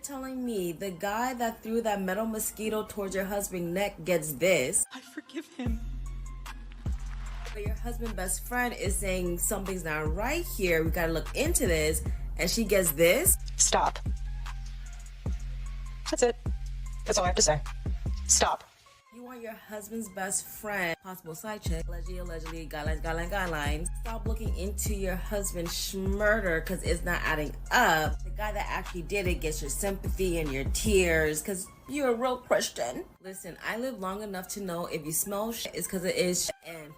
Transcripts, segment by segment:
telling me the guy that threw that metal mosquito towards your husband's neck gets this, I forgive him. but your husband's best friend is saying something's not right here, we gotta look into this, and she gets this? Stop. That's it. That's all I have to say. Stop. You want your husband's best friend, possible side chick, allegedly, guidelines. Stop looking into your husband's schmurder because it's not adding up. The guy that actually did it gets your sympathy and your tears because you're a real Christian. Listen, I lived long enough to know if you smell shit, it's because it is shit, and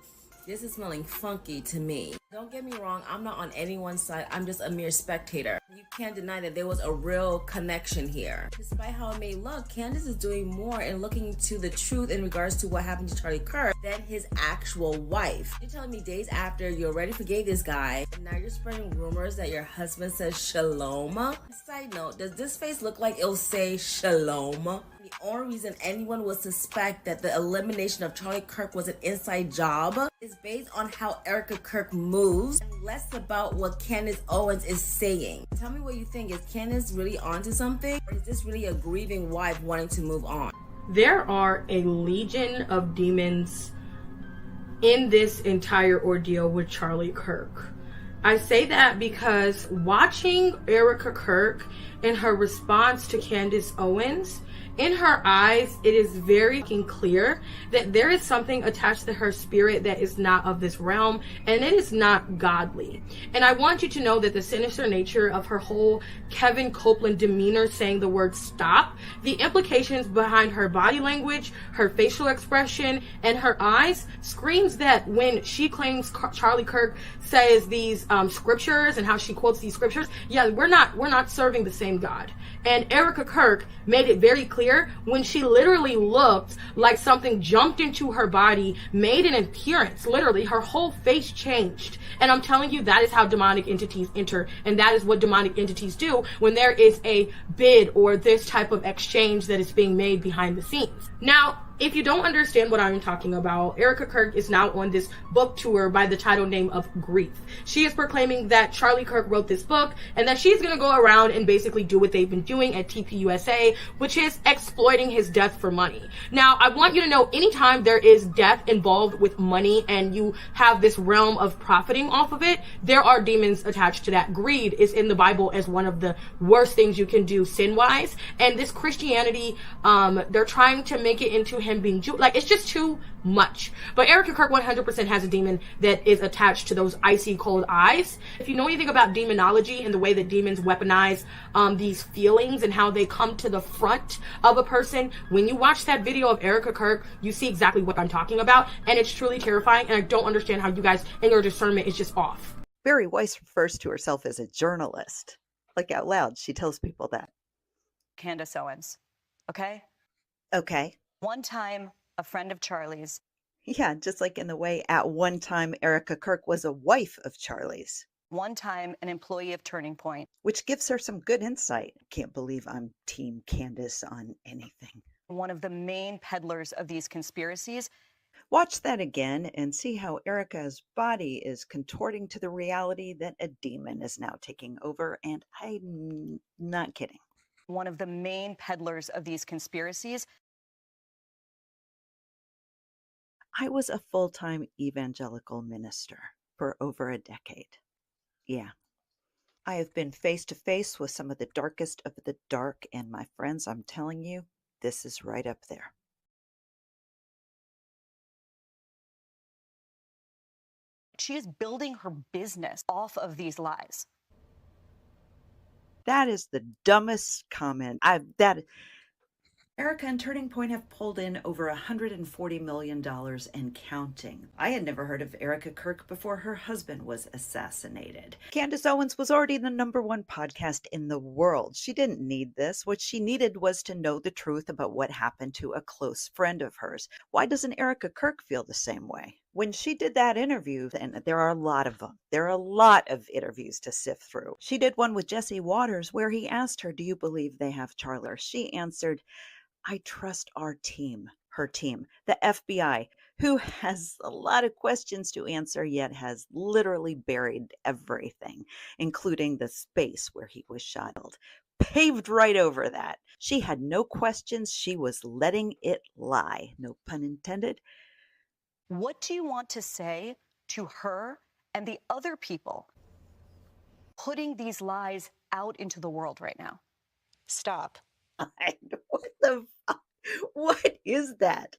this is smelling funky to me. Don't get me wrong, I'm not on anyone's side, I'm just a mere spectator. You can't deny that there was a real connection here. Despite how it may look, Candace is doing more and looking to the truth in regards to what happened to Charlie Kirk than his actual wife. You're telling me days after you already forgave this guy, and now you're spreading rumors that your husband says shalom? Side note, does this face look like it'll say shalom? The only reason anyone would suspect that the elimination of Charlie Kirk was an inside job is based on how Erica Kirk moves and less about what Candace Owens is saying. Tell me what you think. Is Candace really onto something? Or is this really a grieving wife wanting to move on? There are a legion of demons in this entire ordeal with Charlie Kirk. I say that because watching Erica Kirk and her response to Candace Owens, in her eyes, it is very clear that there is something attached to her spirit that is not of this realm, and it is not godly. And I want you to know that the sinister nature of her whole Kevin Copeland demeanor, saying the word stop, the implications behind her body language, her facial expression, and her eyes screams that when she claims Charlie Kirk says these scriptures and how she quotes these scriptures, yeah, we're not serving the same God. And Erica Kirk made it very clear when she literally looked like something jumped into her body, made an appearance. Literally, her whole face changed. And I'm telling you, that is how demonic entities enter. And that is what demonic entities do when there is a bid or this type of exchange that is being made behind the scenes. Now, if you don't understand what I'm talking about, Erica Kirk is now on this book tour by the title name of Grief. She is proclaiming that Charlie Kirk wrote this book and that she's going to go around and basically do what they've been doing at TPUSA, which is exploiting his death for money. Now, I want you to know, anytime there is death involved with money and you have this realm of profiting off of it, there are demons attached to that. Greed is in the Bible as one of the worst things you can do sin-wise. And this Christianity, they're trying to make it into him being Jew. Like, it's just too much. But Erica Kirk 100% has a demon that is attached to those icy cold eyes. If you know anything about demonology and the way that demons weaponize these feelings and how they come to the front of a person, when you watch that video of Erica Kirk, you see exactly what I'm talking about, and it's truly terrifying, and I don't understand how you guys and your discernment is just off. Barry Weiss refers to herself as a journalist. Like, out loud, she tells people that. Candace Owens. Okay? Okay. One time, a friend of Charlie's. Yeah, just like in the way at one time Erica Kirk was a wife of Charlie's. One time, an employee of Turning Point. Which gives her some good insight. Can't believe I'm Team Candace on anything. One of the main peddlers of these conspiracies. Watch that again and see how Erica's body is contorting to the reality that a demon is now taking over, and I'm not kidding. One of the main peddlers of these conspiracies. I was a full-time evangelical minister for over a decade. Yeah. I have been face to face with some of the darkest of the dark, and my friends, I'm telling you, this is right up there. She is building her business off of these lies. That is the dumbest comment. Erica and Turning Point have pulled in over $140 million and counting. I had never heard of Erica Kirk before her husband was assassinated. Candace Owens was already the #1 podcast in the world. She didn't need this. What she needed was to know the truth about what happened to a close friend of hers. Why doesn't Erica Kirk feel the same way? When she did that interview, and there are a lot of them, there are a lot of interviews to sift through. She did one with Jesse Waters where he asked her, do you believe they have Charlie? She answered, I trust our team, her team, the FBI, who has a lot of questions to answer, yet has literally buried everything, including the space where he was shot. paved right over that. She had no questions. She was letting it lie. No pun intended. What do you want to say to her and the other people putting these lies out into the world right now? Stop. What the fuck? What is that?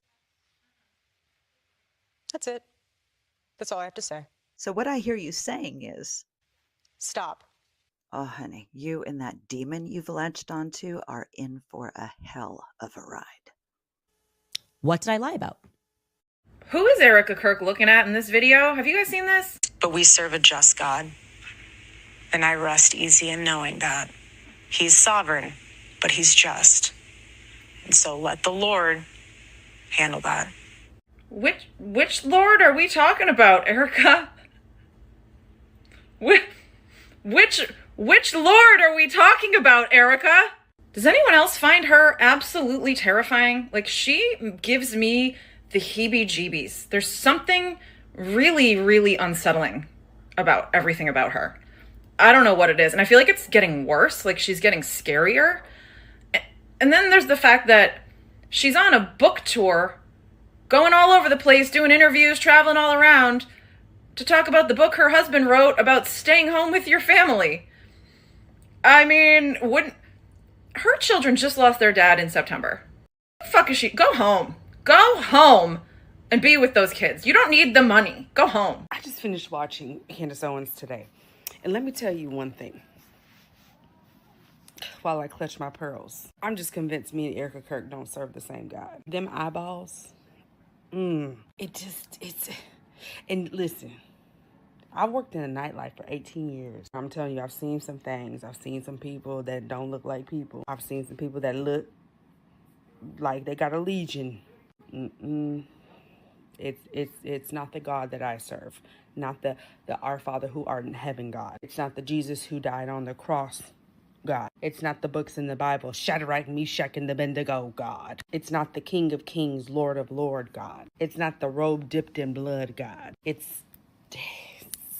That's it. That's all I have to say. So what I hear you saying is, Stop. oh, honey, you and that demon you've latched onto are in for a hell of a ride. What did I lie about? Who is Erica Kirk looking at in this video? Have you guys seen this? But we serve a just God, and I rest easy in knowing that He's sovereign, but He's just. And so let the Lord handle that. Which Lord are we talking about, Erica? Which Lord are we talking about, Erica? Does anyone else find her absolutely terrifying? Like, she gives me the heebie-jeebies. There's something really, really unsettling about everything about her. I don't know what it is, and I feel like it's getting worse. Like, she's getting scarier. And then there's the fact that she's on a book tour, going all over the place, doing interviews, traveling all around to talk about the book her husband wrote about staying home with your family. I mean, her children just lost their dad in September. What the fuck is she? Go home. Go home and be with those kids. You don't need the money. Go home. I just finished watching Candace Owens today. And let me tell you one thing. While I clutch my pearls, I'm just convinced me and Erica Kirk don't serve the same God. Them eyeballs, and listen, I worked in the nightlife for 18 years. I'm telling you, I've seen some things. I've seen some people that don't look like people. I've seen some people that look like they got a legion. It's not the God that I serve. Not the Our Father who art in heaven God. It's not the Jesus who died on the cross God. It's not the books in the Bible, Shadrach, Meshach, and Abednego God. It's not the King of Kings, Lord of Lord God. It's not the robe dipped in blood God. It's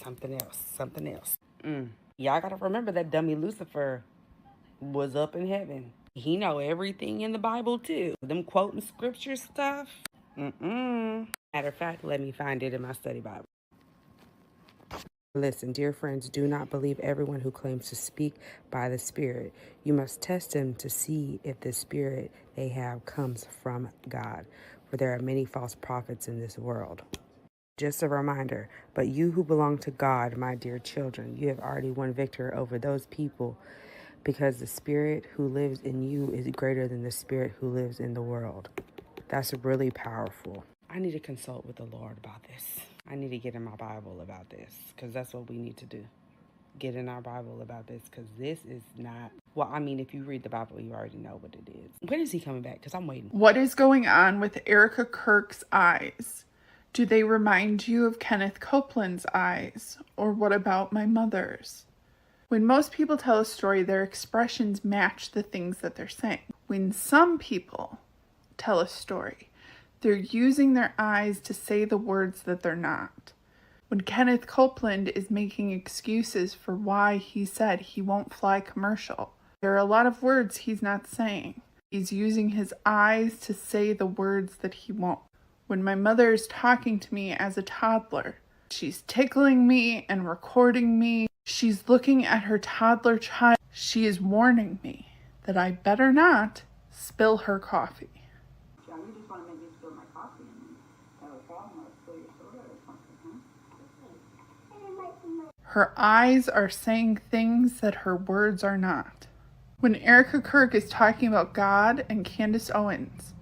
something else. Y'all gotta remember that dummy Lucifer was up in heaven. He know everything in the Bible too. Them quoting scripture stuff. Matter of fact, let me find it in my study Bible. Listen, dear friends, do not believe everyone who claims to speak by the Spirit. You must test them to see if the Spirit they have comes from God, for there are many false prophets in this world. Just a reminder, but you who belong to God, my dear children, you have already won victory over those people, because the Spirit who lives in you is greater than the Spirit who lives in the world. That's really powerful. I need to consult with the Lord about this. I need to get in my Bible about this, because that's what we need to do. Get in our Bible about this, because this is not... Well, I mean, if you read the Bible, you already know what it is. When is he coming back? Because I'm waiting. What is going on with Erica Kirk's eyes? Do they remind you of Kenneth Copeland's eyes? Or what about my mother's? When most people tell a story, their expressions match the things that they're saying. When some people tell a story, they're using their eyes to say the words that they're not. When Kenneth Copeland is making excuses for why he said he won't fly commercial, there are a lot of words he's not saying. He's using his eyes to say the words that he won't. When my mother is talking to me as a toddler, she's tickling me and recording me. She's looking at her toddler child. She is warning me that I better not spill her coffee. Her eyes are saying things that her words are not. When Erica Kirk is talking about God and Candace Owens,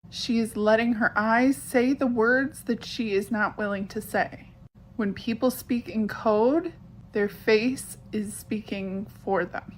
she is letting her eyes say the words that she is not willing to say. When people speak in code, their face is speaking for them.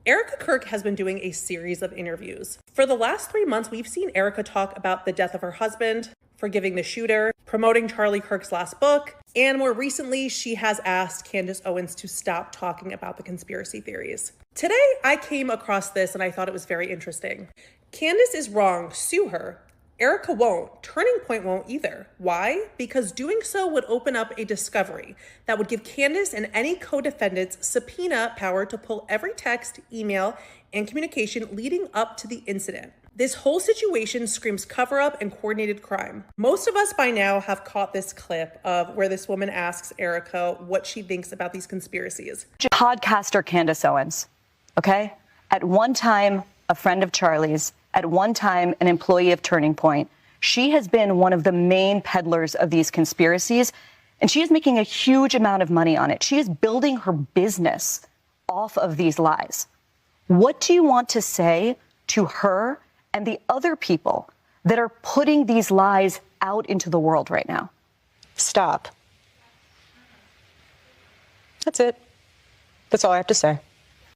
Erica Kirk has been doing a series of interviews. For the last 3 months, we've seen Erica talk about the death of her husband, forgiving the shooter, promoting Charlie Kirk's last book, and more recently, she has asked Candace Owens to stop talking about the conspiracy theories. Today, I came across this and I thought it was very interesting. Candace is wrong, sue her. Erica won't. Turning Point won't either. Why? Because doing so would open up a discovery that would give Candace and any co-defendants subpoena power to pull every text, email, and communication leading up to the incident. This whole situation screams cover-up and coordinated crime. Most of us by now have caught this clip of where this woman asks Erica what she thinks about these conspiracies. Podcaster Candace Owens, okay? At one time, a friend of Charlie's, at one time, an employee of Turning Point. She has been one of the main peddlers of these conspiracies, and she is making a huge amount of money on it. She is building her business off of these lies. What do you want to say to her and the other people that are putting these lies out into the world right now? Stop. That's it. That's all I have to say.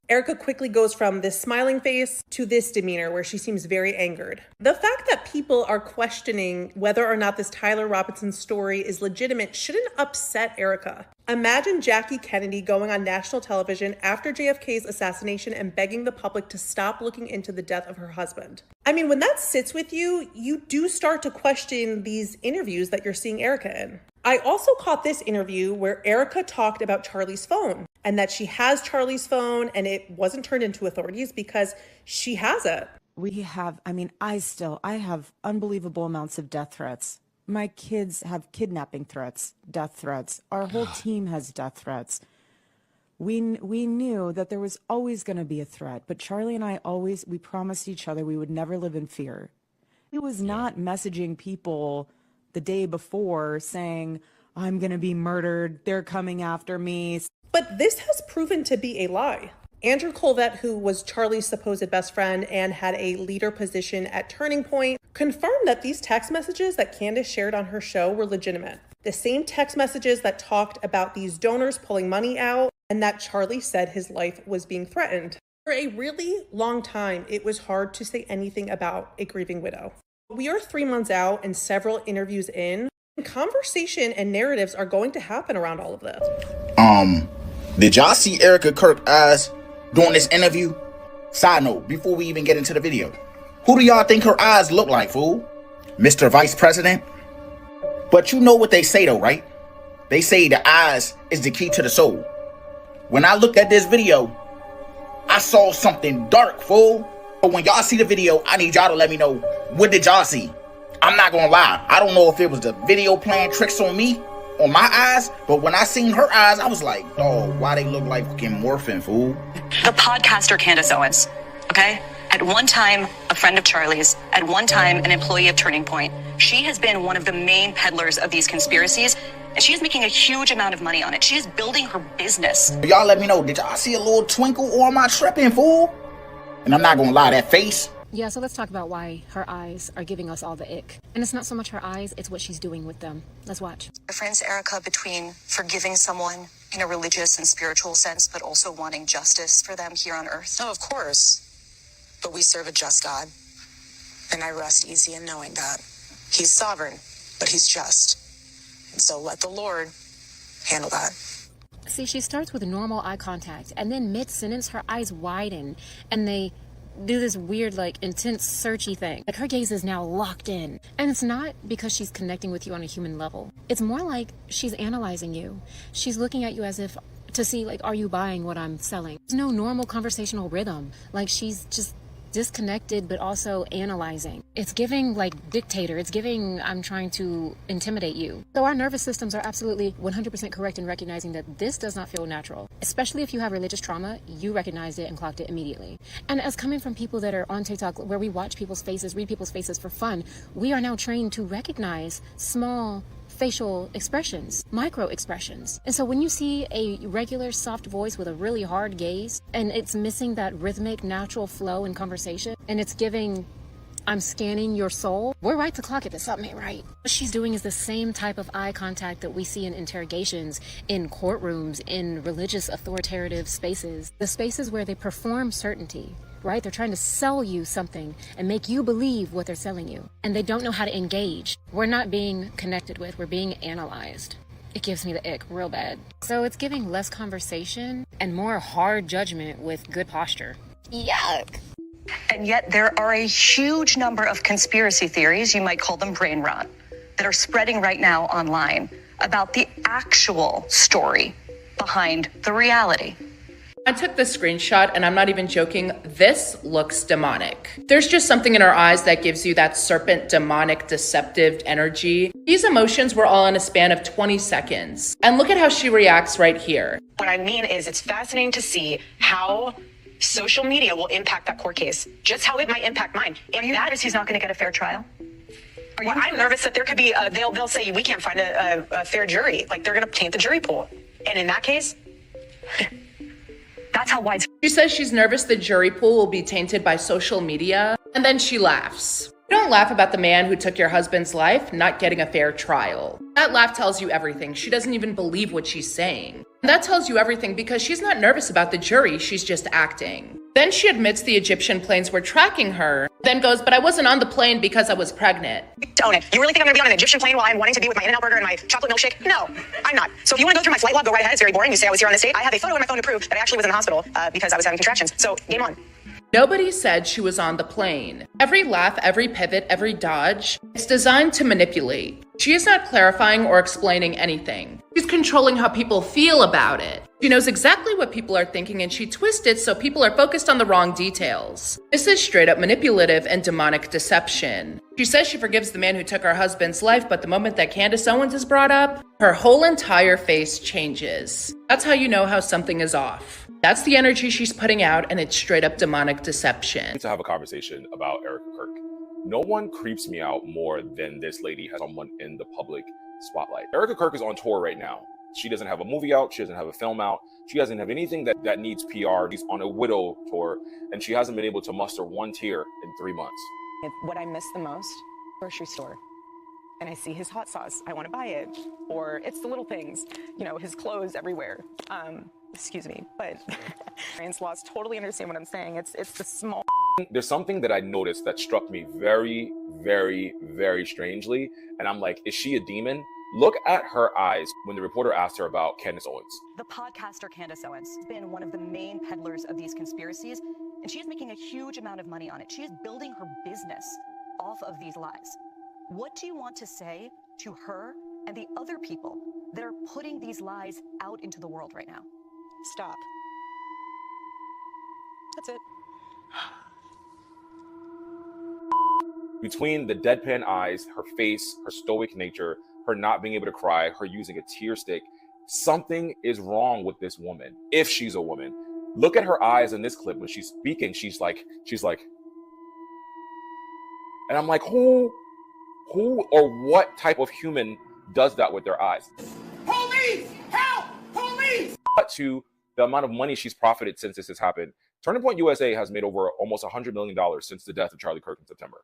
Erica quickly goes from this smiling face to this demeanor where she seems very angered. The fact that people are questioning whether or not this Tyler Robinson story is legitimate shouldn't upset Erica. Imagine Jackie Kennedy going on national television after JFK's assassination and begging the public to stop looking into the death of her husband. I mean, when that sits with you, you do start to question these interviews that you're seeing Erica in. I also caught this interview where Erica talked about Charlie's phone and that she has Charlie's phone and it wasn't turned into authorities because she has it. I have unbelievable amounts of death threats. My kids have kidnapping threats, death threats. Our whole team has death threats. We knew that there was always going to be a threat, but Charlie and I we promised each other we would never live in fear. He was not messaging people the day before saying, I'm going to be murdered, they're coming after me. But this has proven to be a lie. Andrew Colvett, who was Charlie's supposed best friend and had a leader position at Turning Point, confirmed that these text messages that Candace shared on her show were legitimate. The same text messages that talked about these donors pulling money out and that Charlie said his life was being threatened. For a really long time, it was hard to say anything about a grieving widow. We are 3 months out and several interviews in. Conversation and narratives are going to happen around all of this. Did y'all see Erica Kirk eyes during this interview? Side note, before we even get into the video, who do y'all think her eyes look like, fool? Mr. Vice President? But you know what they say though, right? They say the eyes is the key to the soul. When I looked at this video, I saw something dark, fool. But when y'all see the video, I need y'all to let me know, what did y'all see? I'm not gonna lie, I don't know if it was the video playing tricks on me, on my eyes, but when I seen her eyes, I was like, oh, why they look like fucking morphine, fool? The podcaster Candace Owens, okay? At one time, a friend of Charlie's, at one time, an employee of Turning Point. She has been one of the main peddlers of these conspiracies, and she is making a huge amount of money on it. She is building her business. Y'all let me know, did y'all see a little twinkle, or am I tripping, fool? And I'm not gonna lie, that face. Yeah, so let's talk about why her eyes are giving us all the ick. And it's not so much her eyes, it's what she's doing with them. Let's watch. The difference, Erica, between forgiving someone in a religious and spiritual sense, but also wanting justice for them here on earth. Oh, of course. But we serve a just God. And I rest easy in knowing that. He's sovereign, but he's just. And so let the Lord handle that. See, she starts with normal eye contact, and then mid-sentence, her eyes widen, and they do this weird, like, intense searchy thing. Like, her gaze is now locked in. And it's not because she's connecting with you on a human level. It's more like she's analyzing you. She's looking at you as if to see, like, are you buying what I'm selling? There's no normal conversational rhythm. Like, she's just disconnected, but also analyzing. It's giving, like, dictator. It's giving, I'm trying to intimidate you. So our nervous systems are absolutely 100% correct in recognizing that this does not feel natural. Especially if you have religious trauma, you recognized it and clocked it immediately. And as coming from people that are on TikTok, where we watch people's faces, read people's faces for fun, we are now trained to recognize small facial expressions, micro expressions. And so when you see a regular soft voice with a really hard gaze, and it's missing that rhythmic, natural flow in conversation, and it's giving, I'm scanning your soul, we're right to clock it, but something ain't right. What she's doing is the same type of eye contact that we see in interrogations, in courtrooms, in religious authoritative spaces, the spaces where they perform certainty. Right? They're trying to sell you something and make you believe what they're selling you. And they don't know how to engage. We're not being connected with, we're being analyzed. It gives me the ick real bad. So it's giving less conversation and more hard judgment with good posture. Yuck. And yet there are a huge number of conspiracy theories, you might call them brain rot, that are spreading right now online about the actual story behind the reality. I took this screenshot and I'm not even joking. This looks demonic. There's just something in her eyes that gives you that serpent, demonic, deceptive energy. These emotions were all in a span of 20 seconds. And look at how she reacts right here. What I mean is it's fascinating to see how social media will impact that court case, just how it might impact mine. Are you nervous he's not going to get a fair trial? Well, I'm nervous that there could be, they'll say we can't find a fair jury. Like they're going to taint the jury pool. And in that case, that's how widespread. She says she's nervous the jury pool will be tainted by social media, and then she laughs. You don't laugh about the man who took your husband's life not getting a fair trial. That laugh tells you everything. She doesn't even believe what she's saying. And that tells you everything because she's not nervous about the jury, she's just acting. Then she admits the Egyptian planes were tracking her, then goes, but I wasn't on the plane because I was pregnant. Own it. You really think I'm gonna be on an Egyptian plane while I'm wanting to be with my In-N-Out burger and my chocolate milkshake? No, I'm not. So if you wanna go through my flight log, go right ahead. It's very boring. You say I was here on this date. I have a photo on my phone to prove that I actually was in the hospital because I was having contractions. So game on. Nobody said she was on the plane. Every laugh, every pivot, every dodge, it's designed to manipulate. She is not clarifying or explaining anything. She's controlling how people feel about it. She knows exactly what people are thinking and she twists it so people are focused on the wrong details. This is straight up manipulative and demonic deception. She says she forgives the man who took her husband's life, but the moment that Candace Owens is brought up, her whole entire face changes. That's how you know how something is off. That's the energy she's putting out, and it's straight up demonic deception. To have a conversation about Erick Kirk. No one creeps me out more than this lady has someone in the public spotlight. Erick Kirk is on tour right now. She doesn't have a movie out. She doesn't have a film out. She doesn't have anything that needs PR. She's on a widow tour, and she hasn't been able to muster one tear in 3 months. What I miss the most, grocery store. And I see his hot sauce. I want to buy it. Or it's the little things, his clothes everywhere. Excuse me, but brain's lost. Totally understand what I'm saying. It's the small. There's something that I noticed that struck me very, very, very strangely. And I'm like, is she a demon? Look at her eyes when the reporter asked her about Candace Owens. The podcaster Candace Owens has been one of the main peddlers of these conspiracies, and she is making a huge amount of money on it. She is building her business off of these lies. What do you want to say to her and the other people that are putting these lies out into the world right now? Stop. That's it. Between the deadpan eyes, her face, her stoic nature, her not being able to cry, her using a tear stick, something is wrong with this woman, if she's a woman. Look at her eyes in this clip when she's speaking. She's like, and I'm like, who or what type of human does that with their eyes? Police! Help! Police! But to the amount of money she's profited since this has happened, Turning Point USA has made over almost $100 million since the death of Charlie Kirk in September.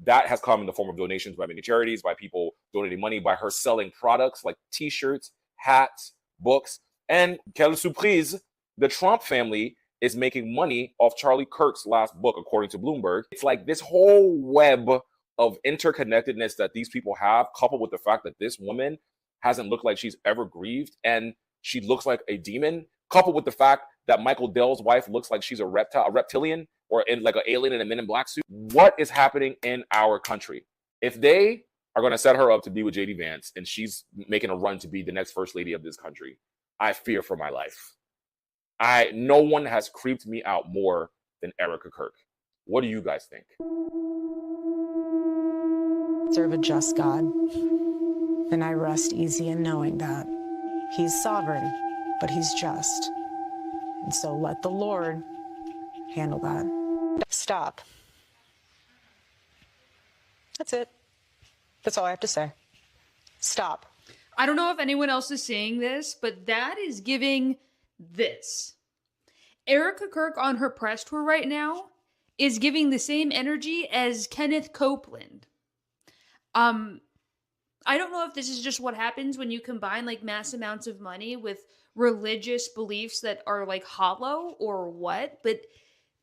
That has come in the form of donations by many charities, by people donating money, by her selling products like t-shirts, hats, books, and quelle surprise, the Trump family is making money off Charlie Kirk's last book, according to Bloomberg. It's like this whole web of interconnectedness that these people have, coupled with the fact that this woman hasn't looked like she's ever grieved and she looks like a demon, coupled with the fact that Michael Dell's wife looks like she's a reptilian or in like an alien in a Men in Black suit. What is happening in our country? If they are going to set her up to be with JD Vance and she's making a run to be the next first lady of this country, I fear for my life. No one has creeped me out more than Erick Kirk. What do you guys think? Serve a just God, and I rest easy in knowing that He's sovereign, but He's just. And so let the Lord handle that. Stop. That's it. That's all I have to say. Stop. I don't know if anyone else is saying this, but that is giving this. Erick Kirk on her press tour right now is giving the same energy as Kenneth Copeland. I don't know if this is just what happens when you combine like mass amounts of money with religious beliefs that are like hollow or what, but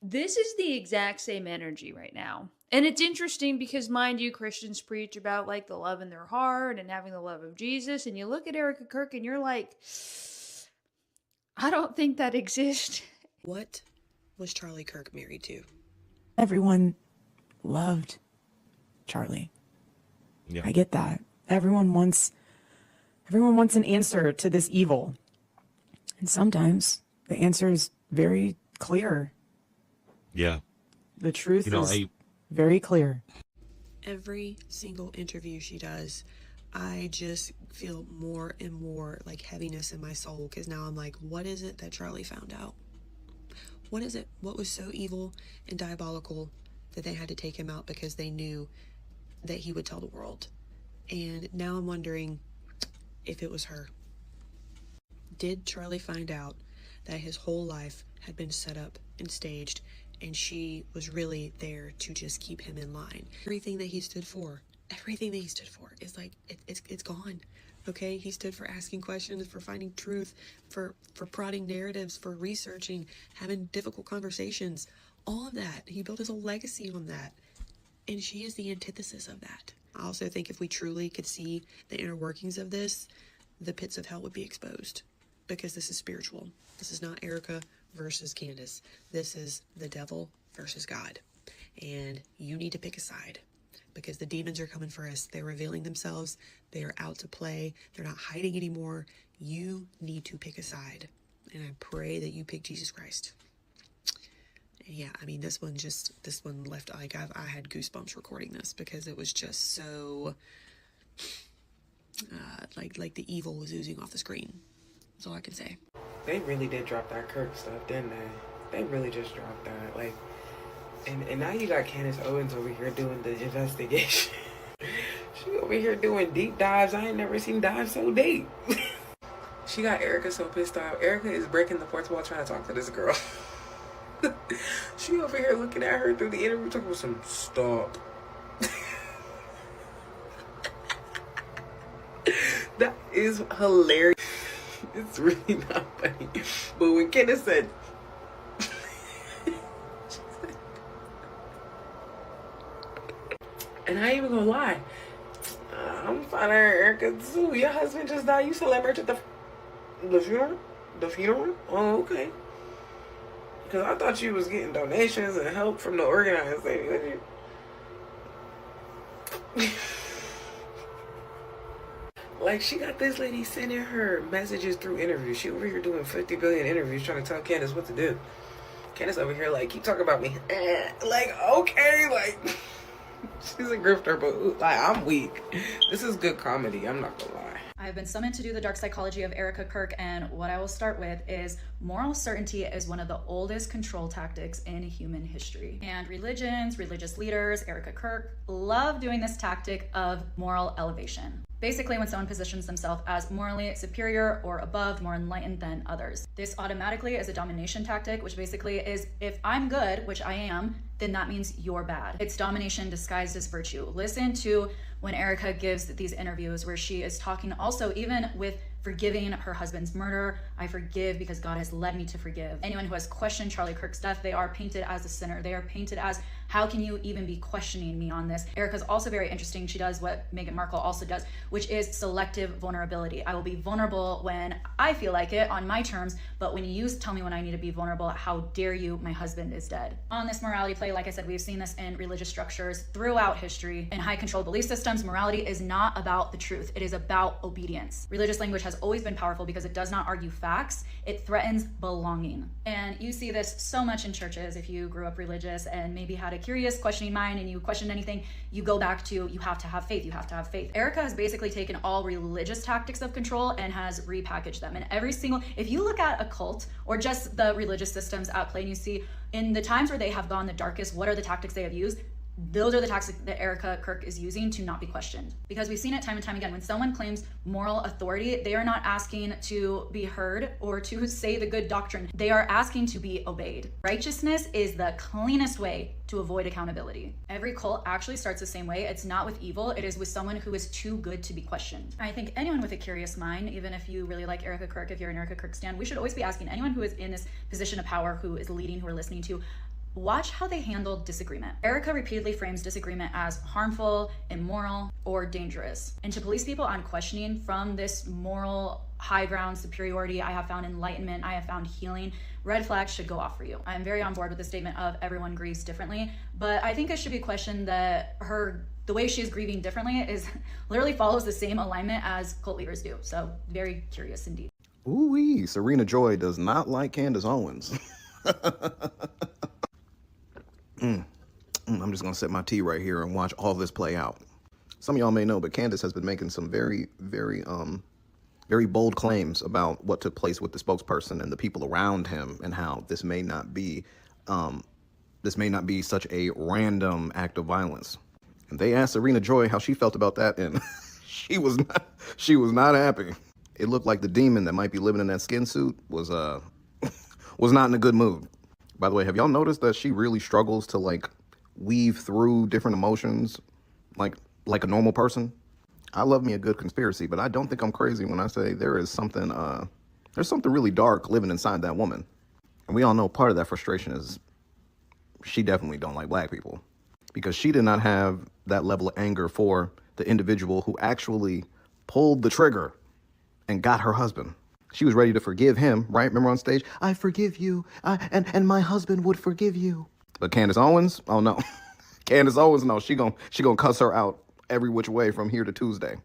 this is the exact same energy right now. And it's interesting because, mind you, Christians preach about like the love in their heart and having the love of Jesus. And you look at Erick Kirk and you're like, I don't think that exists. What was Charlie Kirk married to? Everyone loved Charlie. Yeah. I get that. Everyone wants an answer to this evil. And sometimes the answer is very clear. Yeah. The truth is very clear. Every single interview she does, I just feel more and more like heaviness in my soul, because now I'm like, what is it that Charlie found out? What is it? What was so evil and diabolical that they had to take him out because they knew that he would tell the world? And now I'm wondering if it was her. Did Charlie find out that his whole life had been set up and staged, and she was really there to just keep him in line? Everything that he stood for is like, it's gone. Okay, he stood for asking questions, for finding truth, for prodding narratives, for researching, having difficult conversations, all of that. He built his whole legacy on that. And she is the antithesis of that. I also think if we truly could see the inner workings of this, the pits of hell would be exposed, because this is spiritual. This is not Erica versus Candace. This is the devil versus God. And you need to pick a side, because the demons are coming for us. They're revealing themselves. They are out to play. They're not hiding anymore. You need to pick a side. And I pray that you pick Jesus Christ. And yeah, I mean, this one left, like, I had goosebumps recording this, because it was just so, like the evil was oozing off the screen. That's all I can say. They really did drop that Kirk stuff, didn't they? They really just dropped that. Like, and now you got Candace Owens over here doing the investigation. She over here doing deep dives. I ain't never seen dives so deep. She got Erica so pissed off. Erica is breaking the fourth wall trying to talk to this girl. She over here looking at her through the interview, talking about some stop. That is hilarious. It's really not funny. But when Candace said, and I ain't even gonna lie, I'm finding Erica too. Your husband just died. You celebrate at the funeral? The funeral? Oh, okay. Because I thought you was getting donations and help from the organization. Like, she got this lady sending her messages through interviews. She over here doing 50 billion interviews trying to tell Candace what to do. Candace over here like, keep talking about me. Like, okay, like, she's a grifter, but like, I'm weak. This is good comedy, I'm not gonna lie. I've been summoned to do the dark psychology of Erica Kirk, and what I will start with is moral certainty is one of the oldest control tactics in human history. And religions, religious leaders, Erica Kirk, love doing this tactic of moral elevation. Basically, when someone positions themselves as morally superior or above, more enlightened than others. This automatically is a domination tactic, which basically is, if I'm good, which I am, then that means you're bad. It's domination disguised as virtue. Listen to when Erica gives these interviews where she is talking also even with forgiving her husband's murder. I forgive because God has led me to forgive. Anyone who has questioned Charlie Kirk's death, they are painted as a sinner. They are painted as, how can you even be questioning me on this? Erica's also very interesting. She does what Meghan Markle also does, which is selective vulnerability. I will be vulnerable when I feel like it on my terms, but when you tell me when I need to be vulnerable, how dare you, my husband is dead. On this morality play, like I said, we've seen this in religious structures throughout history. In high control belief systems, morality is not about the truth. It is about obedience. Religious language has always been powerful because it does not argue facts. It threatens belonging. And you see this so much in churches. If you grew up religious and maybe had a curious, questioning mind and you question anything, you go back to, you have to have faith, you have to have faith. Erica has basically taken all religious tactics of control and has repackaged them. And every single, if you look at a cult or just the religious systems at play and you see in the times where they have gone the darkest, what are the tactics they have used? Those are the tactics that Erica Kirk is using to not be questioned. Because we've seen it time and time again. When someone claims moral authority, they are not asking to be heard or to say the good doctrine. They are asking to be obeyed. Righteousness is the cleanest way to avoid accountability. Every cult actually starts the same way. It's not with evil. It is with someone who is too good to be questioned. I think anyone with a curious mind, even if you really like Erica Kirk, if you're an Erica Kirk stan, we should always be asking anyone who is in this position of power, who is leading, who are listening to, Watch how they handle disagreement. Erica repeatedly frames disagreement as harmful, immoral, or dangerous. And to police people on questioning from this moral high ground superiority, I have found enlightenment, I have found healing. Red flags should go off for you. I'm very on board with the statement of everyone grieves differently, but I think it should be questioned that the way she's grieving differently is literally follows the same alignment as cult leaders do. So very curious indeed. Ooh-wee, Serena Joy does not like Candace Owens. I'm just gonna sip my tea right here and watch all this play out. Some of y'all may know, but Candace has been making some very bold claims about what took place with the spokesperson and the people around him, and how this may not be such a random act of violence. And they asked Serena Joy how she felt about that, and she was not happy. It looked like the demon that might be living in that skin suit was not in a good mood. By the way, have y'all noticed that she really struggles to like weave through different emotions like a normal person? I love me a good conspiracy, but I don't think I'm crazy when I say there's something really dark living inside that woman. And we all know part of that frustration is she definitely don't like black people, because she did not have that level of anger for the individual who actually pulled the trigger and got her husband. She was ready to forgive him, right? Remember on stage, I forgive you, and my husband would forgive you. But Candace Owens, oh no. Candace Owens, no, she gonna cuss her out every which way from here to Tuesday.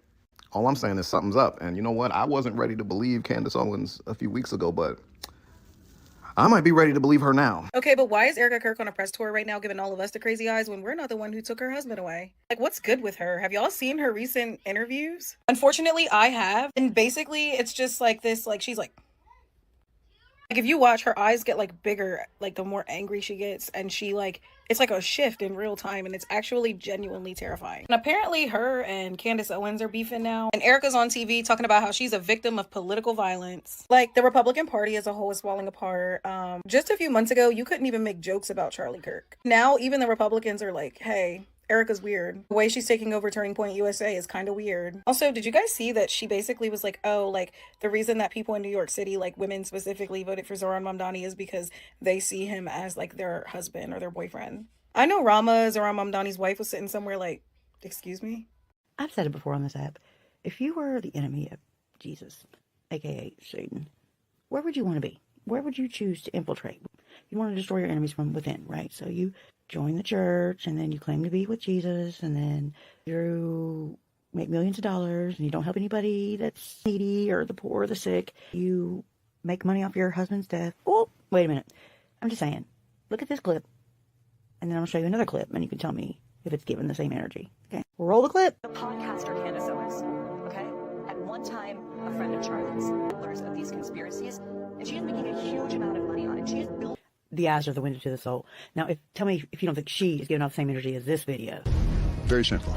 All I'm saying is something's up. And you know what? I wasn't ready to believe Candace Owens a few weeks ago, but I might be ready to believe her now. Okay, but why is Erica Kirk on a press tour right now giving all of us the crazy eyes when we're not the one who took her husband away? Like, what's good with her? Have y'all seen her recent interviews? Unfortunately, I have. And basically, it's just like this, like, she's like if you watch, her eyes get like bigger, like the more angry she gets, and she like, it's like a shift in real time, and it's actually genuinely terrifying. And apparently her and Candace Owens are beefing now, and Erica's on TV talking about how she's a victim of political violence. Like, the Republican Party as a whole is falling apart. Just a few months ago, you couldn't even make jokes about Charlie Kirk. Now even the Republicans are like, hey, Erica's weird. The way she's taking over Turning Point USA is kind of weird. Also, did you guys see that she basically was like, oh, like, the reason that people in New York City, like women specifically, voted for Zohran Mamdani is because they see him as like their husband or their boyfriend. I know Zohran Mamdani's wife was sitting somewhere like, excuse me? I've said it before on this app. If you were the enemy of Jesus, aka Satan, where would you want to be? Where would you choose to infiltrate? You want to destroy your enemies from within, right? So you join the church, and then you claim to be with Jesus, and then you make millions of dollars, and you don't help anybody that's needy or the poor or the sick. You make money off your husband's death. Oh, wait a minute. I'm just saying. Look at this clip, and then I'll show you another clip, and you can tell me if it's given the same energy. Okay, roll the clip. The podcaster Candace Owens, okay? At one time, a friend of Charlie's, pillars of these conspiracies, and she is making a huge amount of money on it. She is building. The eyes are the window to the soul. Now, tell me if you don't think she is giving off the same energy as this video. Very simple.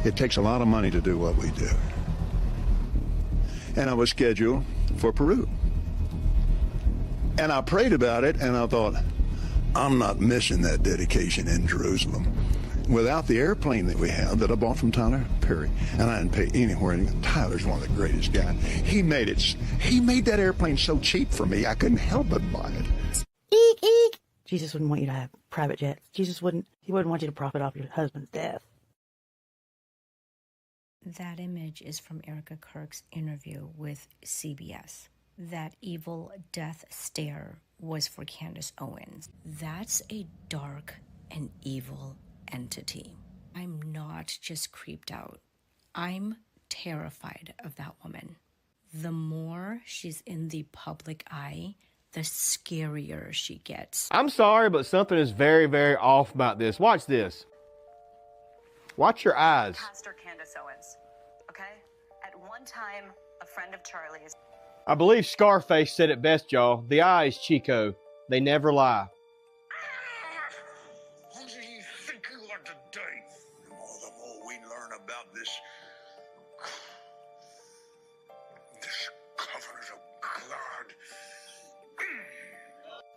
It takes a lot of money to do what we do. And I was scheduled for Peru. And I prayed about it, and I thought, I'm not missing that dedication in Jerusalem. Without the airplane that we have that I bought from Tyler Perry, and I didn't pay anywhere. Tyler's one of the greatest guys. He made that airplane so cheap for me, I couldn't help but buy it. Eek, eek. Jesus wouldn't want you to have private jets. He wouldn't want you to profit off your husband's death. That image is from Erica Kirk's interview with CBS. That evil death stare was for Candace Owens. That's a dark and evil entity. I'm not just creeped out. I'm terrified of that woman. The more she's in the public eye, the scarier she gets. I'm sorry, but something is very, very off about this. Watch this. Watch your eyes. Pastor Candace Owens, okay? At one time, a friend of Charlie's. I believe Scarface said it best, y'all. The eyes, Chico. They never lie. Who do you think you are today? The more we learn about this covenant of God.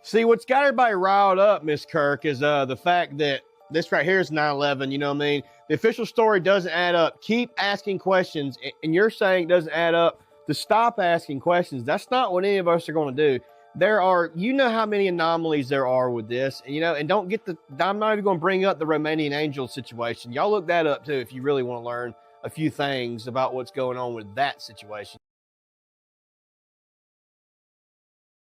See, what's got everybody riled up, Miss Kirk, is the fact that this right here is 9/11, you know what I mean? The official story doesn't add up. Keep asking questions, and you're saying it doesn't add up to stop asking questions. That's not what any of us are going to do. there are, you know how many anomalies there are with this, you know, and don't get I'm not even going to bring up the Romanian angel situation. Y'all look that up too if you really want to learn a few things about what's going on with that situation.